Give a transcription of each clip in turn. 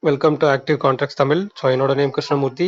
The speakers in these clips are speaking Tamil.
Welcome to active contracts Tamil. So என்னோட நேம் கிருஷ்ணமூர்த்தி.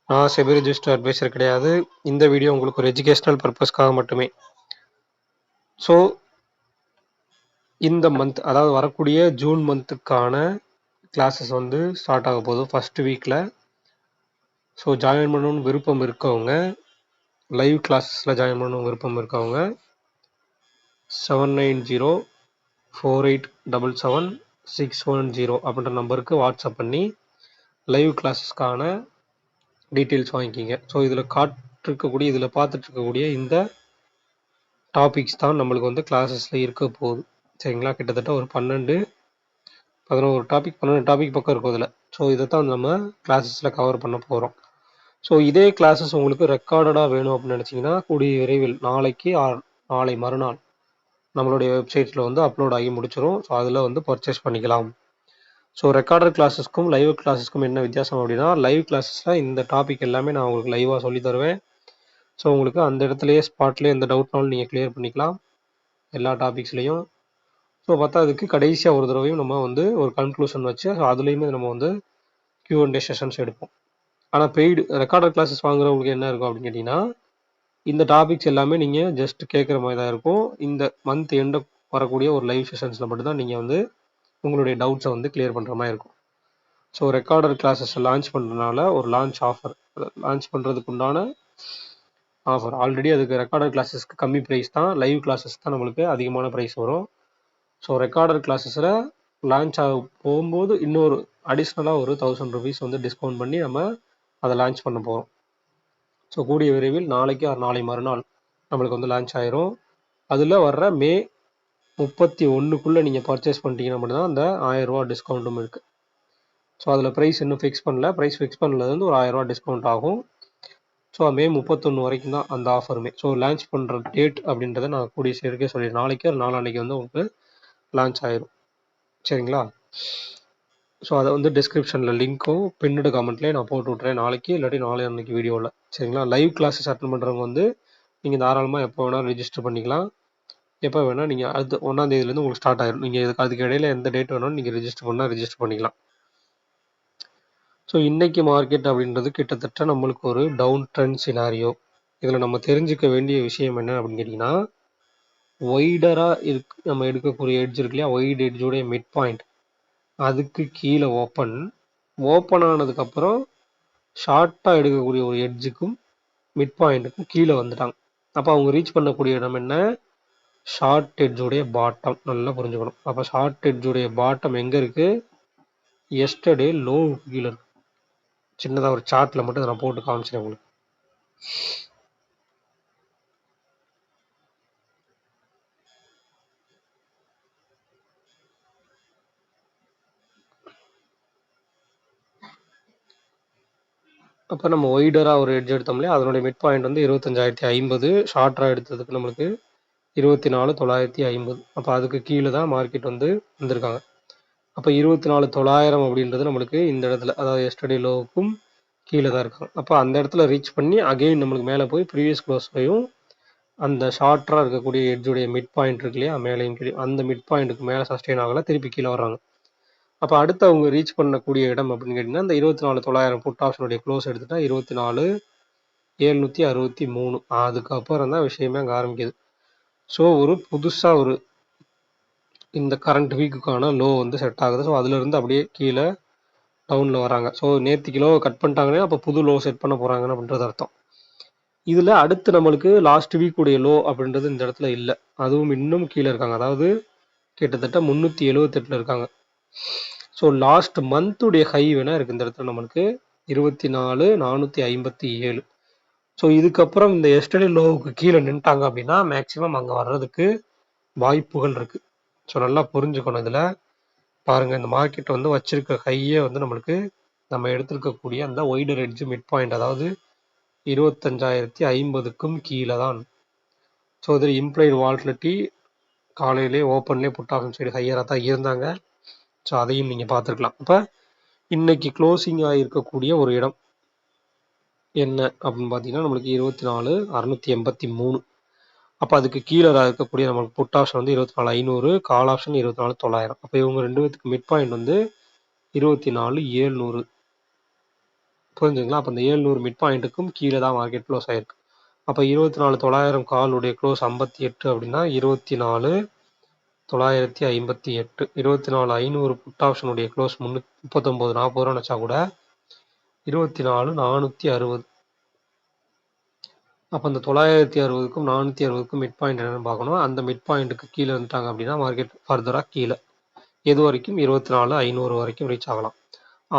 நான் செபி ரெஜிஸ்டர் அட்வைசர் கிடையாது. இந்த வீடியோ உங்களுக்கு ஒரு எஜுகேஷனல் பர்பஸ்க்காக மட்டுமே. ஸோ இந்த மந்த், அதாவது வரக்கூடிய ஜூன் மந்த்துக்கான கிளாஸஸ் வந்து ஸ்டார்ட் ஆக போகுது ஃபர்ஸ்ட் வீக்கில். ஸோ ஜாயின் பண்ணணும்னு விருப்பம் இருக்கவங்க, லைவ் கிளாஸஸில் ஜாயின் பண்ணணும் விருப்பம் இருக்கவங்க 7904877610 அப்படின்ற நம்பருக்கு வாட்ஸ்அப் பண்ணி லைவ் கிளாஸஸ்க்கான டீட்டெயில்ஸ் வாங்கிக்கிங்க. ஸோ இதில் பார்த்துட்டு இருக்கக்கூடிய இந்த டாபிக்ஸ் தான் நம்மளுக்கு வந்து கிளாஸஸில் இருக்க போகுது. சரிங்களா, கிட்டத்தட்ட ஒரு 12 டாபிக் பக்கம் இருக்கும் இதில். ஸோ இதை தான் நம்ம கிளாஸஸில் கவர் பண்ண போகிறோம். ஸோ இதே கிளாஸஸ் உங்களுக்கு ரெக்கார்டடாக வேணும் அப்படின்னு நினச்சிங்கன்னா கூடிய விரைவில் நாளைக்கு நாளை மறுநாள் நம்மளுடைய வெப்சைட்டில் வந்து அப்லோட் ஆகி முடிச்சிடும். ஸோ அதில் வந்து பர்ச்சேஸ் பண்ணிக்கலாம். ஸோ ரெக்கார்டர் கிளாஸஸ்க்கும் லைவ் கிளாஸஸ்க்கும் என்ன வித்தியாசம் அப்படின்னா, லைவ் கிளாஸஸில் இந்த டாபிக் எல்லாமே நான் உங்களுக்கு லைவாக சொல்லி தருவேன். ஸோ உங்களுக்கு அந்த இடத்துலையே ஸ்பாட்லேயே எந்த டவுட்னாலும் நீங்கள் கிளியர் பண்ணிக்கலாம் எல்லா டாபிக்ஸ்லையும். ஸோ அதுக்கு கடைசியாக ஒரு தடவையும் நம்ம வந்து ஒரு கன்க்ளூஷன் வச்சு அதுலேயுமே நம்ம வந்து Q&A செஷன்ஸ் எடுப்போம். ஆனால் பெய்டு ரெக்கார்டர் கிளாஸஸ் வாங்குறவங்களுக்கு என்ன இருக்கும் அப்படின்னு கேட்டிங்கன்னா, இந்த டாபிக்ஸ் எல்லாமே நீங்கள் ஜஸ்ட் கேட்குற மாதிரி தான் இருக்கும். இந்த மந்த் எண்டு வரக்கூடிய ஒரு லைவ் செஷன்ஸில் மட்டும்தான் நீங்கள் வந்து உங்களுடைய டவுட்ஸை வந்து கிளியர் பண்ணுற மாதிரி இருக்கும். ஸோ ரெக்கார்டர் கிளாஸஸ் லான்ச் பண்ணுறதுனால ஒரு லான்ச் பண்ணுறதுக்கு உண்டான ஆஃபர் ஆல்ரெடி அதுக்கு ரெக்கார்டர் கிளாஸஸ்க்கு கம்மி ப்ரைஸ் தான், லைவ் கிளாஸஸ் தான் நம்மளுக்கு அதிகமான ப்ரைஸ் வரும். ஸோ ரெக்கார்டர் கிளாஸஸில் லான்ச் ஆக போகும்போது இன்னொரு அடிஷ்னலாக ஒரு 1000 rupees வந்து டிஸ்கவுண்ட் பண்ணி நம்ம அதை லான்ச் பண்ண போகிறோம். ஸோ கூடிய விரைவில் நாளைக்கு நாளை மறுநாள் நம்மளுக்கு வந்து லான்ச் ஆயிரும். அதில் வர்ற மே 31க்குள்ளே நீங்கள் பர்ச்சேஸ் பண்ணிட்டீங்கன்னா மட்டும்தான் அந்த 1000 ரூபா டிஸ்கவுண்ட்டும் இருக்குது. ஸோ அதில் ப்ரைஸ் இன்னும் ஃபிக்ஸ் பண்ணல. ப்ரைஸ் ஃபிக்ஸ் பண்ணதுலேருந்து ஒரு 1000 ரூபா டிஸ்கவுண்ட் ஆகும். ஸோ மே 31 வரைக்கும் தான் அந்த ஆஃபருமே. ஸோ லான்ச் பண்ணுற டேட் அப்படின்றத நான் கூடிய சீக்கிரமே சொல்லிடுறேன். நாளைக்கு ஒரு நாளான்னைக்கு வந்து உங்களுக்கு லான்ச் ஆயிரும். சரிங்களா, ஸோ அதை வந்து டிஸ்கிரிப்ஷனில் லிங்க்கும் பின்னடு கமெண்ட்லேயே நான் போட்டு விட்றேன் நாளைக்கு, இல்லாட்டி நாளை அன்னைக்கு வீடியோவில். சரிங்களா, லைவ் கிளாஸஸ் அட்டன் பண்ணுறவங்க வந்து நீங்கள் தாராளமாக எப்போ வேணால் ரிஜிஸ்டர் பண்ணிக்கலாம். எப்போ வேணால் நீங்கள் அடுத்த 1ஆம் தேதியிலேருந்து உங்களுக்கு ஸ்டார்ட் ஆயிரும். நீங்கள் அதுக்கு இடையில எந்த டேட் வேணாலும் நீங்கள் ரிஜிஸ்டர் பண்ணிக்கலாம். ஸோ இன்றைக்கி மார்க்கெட் அப்படின்றது கிட்டத்தட்ட நம்மளுக்கு ஒரு டவுன் ட்ரெண்ட் சினாரியோ. இதில் நம்ம தெரிஞ்சுக்க வேண்டிய விஷயம் என்ன அப்படின்னு கேட்டிங்கன்னா, ஒய்டராக நம்ம எடுக்கக்கூடிய எட்ஜ் இருக்கு இல்லையா, ஒய்டு எட்ஜோடைய மிட் பாயிண்ட் அதுக்கு கீழே ஓப்பன் ஆனதுக்கப்புறம் ஷார்ட்டாக எடுக்கக்கூடிய ஒரு எட்ஜுக்கும் மிட் பாயிண்ட்டுக்கும் கீழே வந்துட்டாங்க. அப்போ அவங்க ரீச் பண்ணக்கூடிய இடம் என்ன, ஷார்ட் எட்ஜோடைய பாட்டம். நல்லா புரிஞ்சுக்கணும். அப்போ ஷார்ட் எட்ஜோடைய பாட்டம் எங்கே இருக்குது, எஸ்டர்டே லோ கீழே இருக்கு. சின்னதாக ஒரு சார்ட்டில் மட்டும் நான் போட்டு காமிச்சிட்டேன் உங்களுக்கு. அப்போ நம்ம ஒய்டராக ஒரு எட்ஜ் எடுத்தோம் இல்லையா, அதனுடைய மிட் பாயிண்ட் வந்து 25,050. ஷார்ட்டராக எடுத்ததுக்கு நம்மளுக்கு 24,950. அப்போ அதுக்கு கீழே தான் மார்க்கெட் வந்து வந்திருக்காங்க. அப்போ 24,900 அப்படின்றது நம்மளுக்கு இந்த இடத்துல, அதாவது எஸ்டர்டே லோவுக்கும் கீழே தான் இருக்காங்க. அப்போ அந்த இடத்துல ரீச் பண்ணி அகெயின் நம்மளுக்கு மேலே போய் ப்ரீவியஸ் க்ளோஸையும் அந்த ஷார்ட்டராக இருக்கக்கூடிய எட்ஜுடைய மிட் பாயிண்ட் இருக்கு இல்லையா, மேலேயும் கீழே, அந்த மிட் பாயிண்ட்டுக்கு மேலே சஸ்டெயின் ஆகலை, திருப்பி கீழே வர்றாங்க. அப்போ அடுத்து அவங்க ரீச் பண்ணக்கூடிய இடம் அப்படின்னு கேட்டிங்கன்னா, இந்த 24,900 புட் ஆப்ஷனுடைய க்ளோஸ் எடுத்துட்டா 24,763. அதுக்கப்புறம் தான் விஷயமே அங்கே ஆரம்பிக்குது. ஸோ ஒரு புதுசாக இந்த கரண்ட் வீக்குக்கான லோ வந்து செட் ஆகுது. ஸோ அதுலேருந்து அப்படியே கீழே டவுனில் வராங்க. ஸோ நேற்றுக்கு லோ கட் பண்ணிட்டாங்கன்னா அப்போ புது லோ செட் பண்ண போகிறாங்கன்னு அப்படின்றது அர்த்தம். இதில் அடுத்து நம்மளுக்கு லாஸ்ட் வீக்குடைய லோ அப்படின்றது இந்த இடத்துல இல்லை, அதுவும் இன்னும் கீழே இருக்காங்க. அதாவது கிட்டத்தட்ட 378 இருக்காங்க. ஸோ லாஸ்ட் மந்த்துடைய ஹை வேணா இருக்குது இந்த இடத்துல நம்மளுக்கு 24,457. ஸோ இதுக்கப்புறம் இந்த எஸ்டர்டே லோவுக்கு கீழே நின்ட்டாங்க அப்படின்னா மேக்ஸிமம் அங்கே வர்றதுக்கு வாய்ப்புகள் இருக்குது. ஸோ நல்லா புரிஞ்சுக்கணும். இதில் பாருங்கள், இந்த மார்க்கெட் வந்து வச்சிருக்க ஹையே வந்து நம்மளுக்கு நம்ம எடுத்திருக்கக்கூடிய அந்த ஒய்டர் எட்ஜ் மிட் பாயிண்ட், அதாவது 25,050க்கும் கீழே தான். ஸோ இதில் இம்ப்ளைடு வால்டிலிட்டி காலையிலே ஓப்பன்லேயே புட் ஆப்ஷன் சைடு ஹையராக தான் இருந்தாங்க. ஸோ அதையும் நீங்கள் பார்த்துருக்கலாம். அப்போ இன்னைக்கு க்ளோசிங் ஆகிருக்கக்கூடிய ஒரு இடம் என்ன அப்படின்னு பார்த்தீங்கன்னா நம்மளுக்கு 24,683. அப்போ அதுக்கு கீழே இருக்கக்கூடிய நம்மளுக்கு புட் ஆப்ஷன் வந்து 24,500, கால் ஆப்ஷன் 24,900. அப்போ இவங்க ரெண்டு பேத்துக்கு மிட் பாயிண்ட் வந்து 24,700. புரிஞ்சுங்களா? அப்போ இந்த 700 மிட் பாயிண்ட்டுக்கும் கீழே தான் மார்க்கெட் க்ளோஸ் ஆயிருக்கு. அப்போ 24,900 காலுடைய க்ளோஸ் 58 அப்படின்னா 24,958. 24,500 புட் ஆப்ஷனுடைய க்ளோஸ் 39-40 ரூபான்னு வச்சா கூட 24,460. அப்போ அந்த 960க்கும் 460க்கும் மிட் பாயிண்ட் என்னன்னு பார்க்கணும். அந்த மிட் பாயிண்ட்டுக்கு கீழே வந்துட்டாங்க அப்படின்னா மார்க்கெட் ஃபர்தராக கீழே எது வரைக்கும் 24,500 வரைக்கும் ரீச் ஆகலாம்.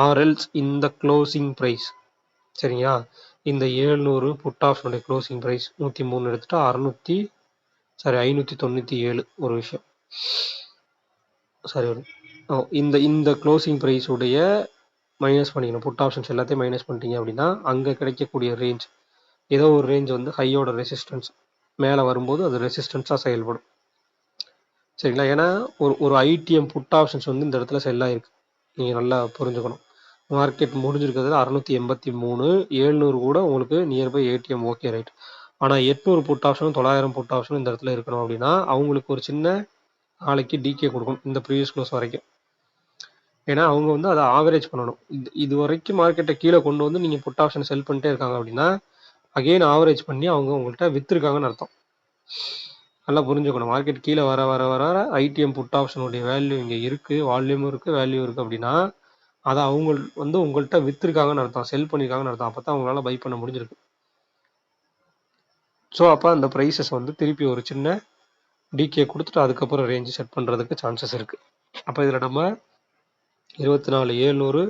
ஆர்எல்ஸ் இந்த க்ளோசிங் ப்ரைஸ் சரிங்களா, இந்த 700 புட் ஆப்ஷனுடைய க்ளோசிங் ப்ரைஸ் 103 எடுத்துட்டா 597 ஒரு விஷயம். சரி, இந்த க்ளோசிங் ப்ரைஸ் உடைய மைனஸ் பண்ணிக்கணும். புட் ஆப்ஷன்ஸ் எல்லாத்தையும் மைனஸ் பண்ணிட்டீங்க அப்படின்னா அங்கே கிடைக்கக்கூடிய ரேஞ்ச் ஏதோ ஒரு ரேஞ்ச் வந்து ஹையோட ரெசிஸ்டன்ஸ் மேலே வரும்போது அது ரெசிஸ்டன்ஸாக செயல்படும். சரிங்களா? ஏன்னா ஒரு ஐடிஎம் புட் ஆப்ஷன்ஸ் வந்து இந்த இடத்துல செல் ஆயிருக்கு. நீங்கள் நல்லா புரிஞ்சுக்கணும். மார்க்கெட் முடிஞ்சிருக்கிறதுல 683, 700 கூட உங்களுக்கு நியர்பை ஏடிஎம் ஓகே ரைட். ஆனால் 800 புட் ஆப்ஷனும் 900 புட் ஆப்ஷனும் இந்த இடத்துல இருக்கணும் அப்படின்னா அவங்களுக்கு ஒரு சின்ன நாளைக்கு டிகே கொடுக்கணும் இந்த ப்ரீவியஸ் க்ளோஸ் வரைக்கும். ஏன்னா அவங்க வந்து அதை ஆவரேஜ் பண்ணணும். இது வரைக்கும் மார்க்கெட்டை கீழே கொண்டு வந்து நீங்கள் புட் ஆப்ஷன் செல் பண்ணிட்டே இருக்காங்க அப்படின்னா அகெயின் ஆவரேஜ் பண்ணி அவங்க உங்கள்கிட்ட விற்றுருக்காங்கன்னு அர்த்தம். நல்லா புரிஞ்சுக்கணும். மார்க்கெட் கீழே வர வர வர ஐடிஎம் புட் ஆப்ஷனுடைய வேல்யூ இங்கே இருக்குது, வால்யூமும் இருக்குது, வேல்யூ இருக்குது அப்படின்னா அதை அவங்க வந்து உங்கள்கிட்ட விற்றுருக்காங்கன்னு அர்த்தம், செல் பண்ணியிருக்காங்கன்னு அர்த்தம். அப்போ தான் அவங்களால பை பண்ண முடிஞ்சிருக்கு. ஸோ அப்போ அந்த ப்ரைஸஸ் வந்து திருப்பி ஒரு சின்ன டிகே கொடுத்துட்டு அதுக்கப்புறம் ரேஞ்சு செட் பண்ணுறதுக்கு சான்சஸ் இருக்குது. அப்போ இதில் நம்ம 24,700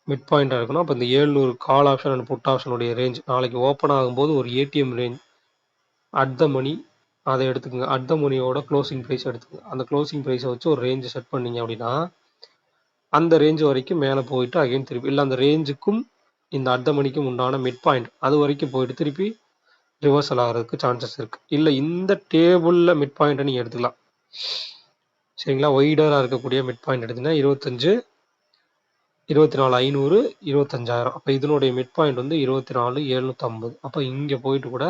மிட் பாயிண்டாக இருக்கணும். அப்போ இந்த 700 கால் ஆப்ஷன் அண்ட் புட் ஆப்ஷனுடைய ரேஞ்ச் நாளைக்கு ஓப்பன் ஆகும்போது ஒரு ATM range at the money அதை எடுத்துக்கோங்க. அட் த மணியோட க்ளோசிங் ப்ரைஸ் எடுத்துக்கோங்க. அந்த க்ளோசிங் ப்ரைஸை வச்சு ஒரு ரேஞ்சு செட் பண்ணீங்க அப்படின்னா அந்த ரேஞ்ச் வரைக்கும் மேலே போயிட்டு அகைன் திருப்பி இல்லை அந்த ரேஞ்சுக்கும் இந்த அட் த மணிக்கும் உண்டான மிட் பாயிண்ட் அது வரைக்கும் போயிட்டு திருப்பி ரிவர்சல் ஆகிறதுக்கு சான்சஸ் இருக்குது. இல்லை இந்த டேபிளில் மிட் பாயிண்ட்டை நீங்கள் எடுத்துக்கலாம். சரிங்களா? ஒய்டராக இருக்கக்கூடிய மிட் பாயிண்ட் எடுத்தீங்கன்னா 25, 24,500, 25,000. அப்போ இதனுடைய மிட் பாயிண்ட் வந்து 24,750. அப்போ இங்கே போயிட்டு கூட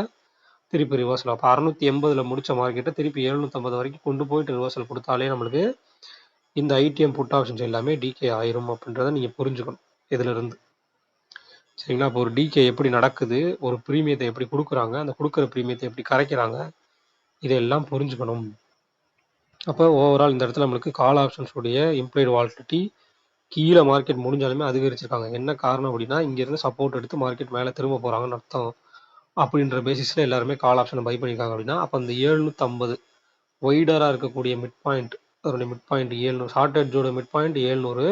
திருப்பி ரிவர்சல். அப்போ 680 முடிச்ச மார்க்கெட்டை திருப்பி 750 வரைக்கும் கொண்டு போயிட்டு ரிவர்சல் கொடுத்தாலே நம்மளுக்கு இந்த ஐடிஎம் புட் ஆப்ஷன்ஸ் எல்லாமே டிகே ஆயிரும் அப்படின்றத நீங்கள் புரிஞ்சுக்கணும் இதுல இருந்து. சரிங்களா? இப்போ ஒரு டிகே எப்படி நடக்குது, ஒரு ப்ரீமியத்தை எப்படி கொடுக்குறாங்க, அந்த கொடுக்குற ப்ரீமியத்தை எப்படி கரைக்கிறாங்க, இதெல்லாம் புரிஞ்சுக்கணும். அப்போ ஓவரால் இந்த இடத்துல நம்மளுக்கு கால் ஆப்ஷன்ஸ் உடைய இம்ப்ளைடு வாலிடிட்டி கீழே மார்க்கெட் முடிஞ்சாலுமே அதிகரிச்சிருக்காங்க. என்ன காரணம் அப்படின்னா இங்கேருந்து சப்போர்ட் எடுத்து மார்க்கெட் மேலே திரும்ப போகிறாங்கன்னு அர்த்தம். அப்படின்ற பேசிஸில் எல்லாருமே கால் ஆப்ஷனை பை பண்ணியிருக்காங்க அப்படின்னா அப்போ அந்த 750 ஒய்டராக இருக்கக்கூடிய மிட் பாயிண்ட் அதோடைய மிட் பாயிண்ட் 700, ஷார்ட் எட்ஜோட மிட் பாயிண்ட் 700,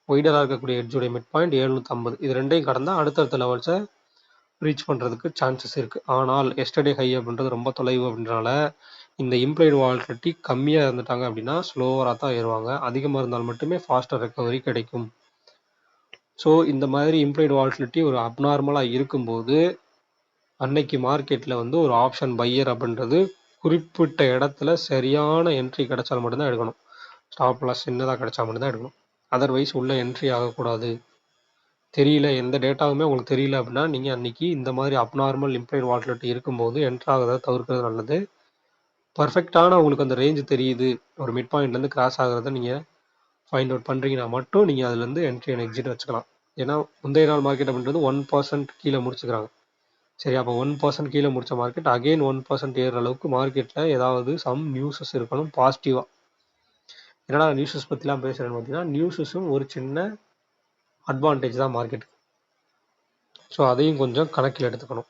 ஒய்டராக இருக்கக்கூடிய எட்ஜோடைய மிட் பாயிண்ட் 750. இது ரெண்டையும் கடந்தால் அடுத்தடுத்த லெவல்ஸை ரீச் பண்ணுறதுக்கு சான்சஸ் இருக்குது. ஆனால் எஸ்டர்டே ஹை அப்படின்றது ரொம்ப தொலைவு அப்படின்றனால இந்த இம்ப்ளைடு வாலிடிட்டி கம்மியாக இருந்துட்டாங்க அப்படின்னா ஸ்லோவராக தான் ஏறுவாங்க. அதிகமாக இருந்தால் மட்டுமே ஃபாஸ்டர் ரெக்கவரி கிடைக்கும். ஸோ இந்த மாதிரி இம்ப்ளைடு வாலிடிட்டி ஒரு அப்நார்மலாக இருக்கும்போது அன்னைக்கு மார்க்கெட்டில் வந்து ஒரு ஆப்ஷன் பையர் அப்படின்றது குறிப்பிட்ட இடத்துல சரியான என்ட்ரி கிடைச்சால் மட்டும்தான் எடுக்கணும். ஸ்டாப் லாஸ் சின்னதாக கிடைச்சா மட்டும்தான் எடுக்கணும். அதர்வைஸ் உள்ள என்ட்ரி ஆகக்கூடாது. தெரியல, எந்த டேட்டாவுமே உங்களுக்கு தெரியல அப்படின்னா நீங்கள் அன்றைக்கி இந்த மாதிரி அப்நார்மல் இம்ப்ளைடு வாலிடிட்டி இருக்கும்போது என்ட்ராகிறத தவிர்க்கிறது நல்லது. பர்ஃபெக்டான உங்களுக்கு அந்த ரேஞ்சு தெரியுது, ஒரு மிட் பாயிண்ட்லேருந்து கிராஸ் ஆகிறத நீங்கள் ஃபைண்ட் அவுட் பண்ணுறீங்கன்னா மட்டும் நீங்கள் அதுலேருந்து என்ட்ரி அண்ட் எக்ஸிட் வச்சுக்கலாம். ஏன்னா முந்தைய நாள் மார்க்கெட் அப்படின்றது 1% கீழே முடிச்சுக்கிறாங்க. சரி, அப்போ 1% கீழே முடிச்ச மார்க்கெட் அகெயின் 1% ஏறுற அளவுக்கு மார்க்கெட்டில் ஏதாவது சம் நியூஸஸ் இருக்கணும் பாசிட்டிவாக. என்னடா நியூஸஸ் பற்றிலாம் பேசுகிறேன்னு பார்த்தீங்கன்னா நியூஸஸும் ஒரு சின்ன அட்வான்டேஜ் தான் மார்க்கெட்டுக்கு. ஸோ அதையும் கொஞ்சம் கணக்கில் எடுத்துக்கணும்.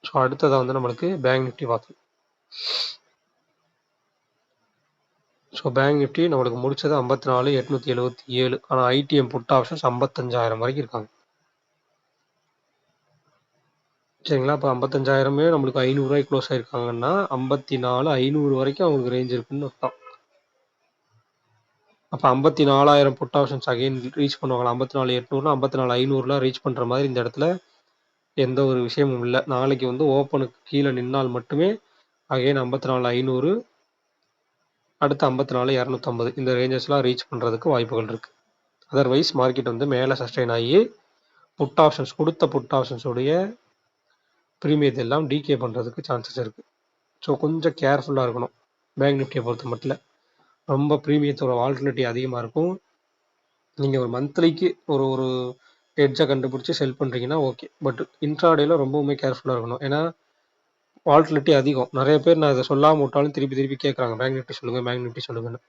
ஸோ அடுத்ததாக வந்து நம்மளுக்கு பேங்க் நிஃப்டி பார்த்தோம். ஸோ பேங்க் நிஃப்டி நம்மளுக்கு முடிச்சது 54,877. ஆனால் ஐடிஎம் புட் ஆப்ஷன்ஸ் 55,000 வரைக்கும் இருக்காங்க. சரிங்களா? இப்போ 55,000மே நம்மளுக்கு 500 ரூபாய்க்கு க்ளோஸ் ஆயிருக்காங்கன்னா 54,500 வரைக்கும் அவங்களுக்கு ரேஞ்ச் இருக்குன்னு அர்த்தம். அப்போ 54,000 புட் ஆப்ஷன்ஸ் அகைன் ரீச் பண்ணுவாங்களா? 54,800, 54,500 ரீச் பண்ணுற மாதிரி இந்த இடத்துல எந்த ஒரு விஷயமும் இல்லை. நாளைக்கு வந்து ஓப்பனுக்கு கீழே நின்னால் மட்டுமே அகைன் 54,500, அடுத்து 54,250 இந்த ரேஞ்சஸ்லாம் ரீச் பண்ணுறதுக்கு வாய்ப்புகள் இருக்குது. அதர்வைஸ் மார்க்கெட் வந்து மேலே சஸ்டெயின் ஆகி புட் ஆப்ஷன்ஸ் கொடுத்த புட் ஆப்ஷன்ஸோடைய ப்ரீமியத்தை எல்லாம் டிகே பண்ணுறதுக்கு சான்சஸ் இருக்குது. ஸோ கொஞ்சம் கேர்ஃபுல்லாக இருக்கணும் பேங்க் நிஃப்டியை பொறுத்த மட்டும். ரொம்ப ப்ரீமியத்தோட வால்டிலிட்டி அதிகமாக இருக்கும். நீங்கள் ஒரு மந்த்லிக்கு ஒரு ஒரு எட்ஜை கண்டுபிடிச்சி செல் பண்ணுறீங்கன்னா ஓகே. பட் இன்ட்ராடேல ரொம்பவுமே கேர்ஃபுல்லாக இருக்கணும். ஏன்னா வால்டிலிட்டி அதிகம். நிறைய பேர் நான் இதை சொல்லாமல் விட்டாலும் திருப்பி திருப்பி கேட்குறாங்க, பேங்க் நிஃப்டி சொல்லுங்கள், பேங்க் நிஃப்டி சொல்லுங்கன்னு.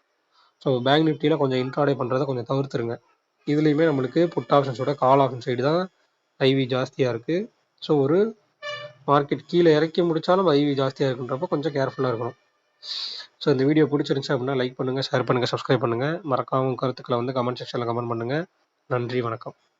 ஸோ பேங்க் நிஃப்டியில் கொஞ்சம் இன்ட்ராடே பண்ணுறதை கொஞ்சம் தவிர்த்துருங்க. இதுலேயுமே நம்மளுக்கு புட் ஆப்ஷன்ஸோட கால் ஆப்ஷன் சைடு தான் ஐவி ஜாஸ்தியாக இருக்குது. ஸோ ஒரு மார்க்கெட் கீழே இறக்கி முடித்தாலும் ஐவி ஜாஸ்தியாக இருக்குன்றப்போ கொஞ்சம் கேர்ஃபுல்லாக இருக்கணும். ஸோ இந்த வீடியோ பிடிச்சிருந்துச்சு அப்படின்னா லைக் பண்ணுங்கள், ஷேர் பண்ணுங்கள், சப்ஸ்கிரைப் பண்ணுங்கள். மறக்காம கருத்துக்களை வந்து கமெண்ட் செக்ஷனில் கமெண்ட் பண்ணுங்கள். நன்றி, வணக்கம்.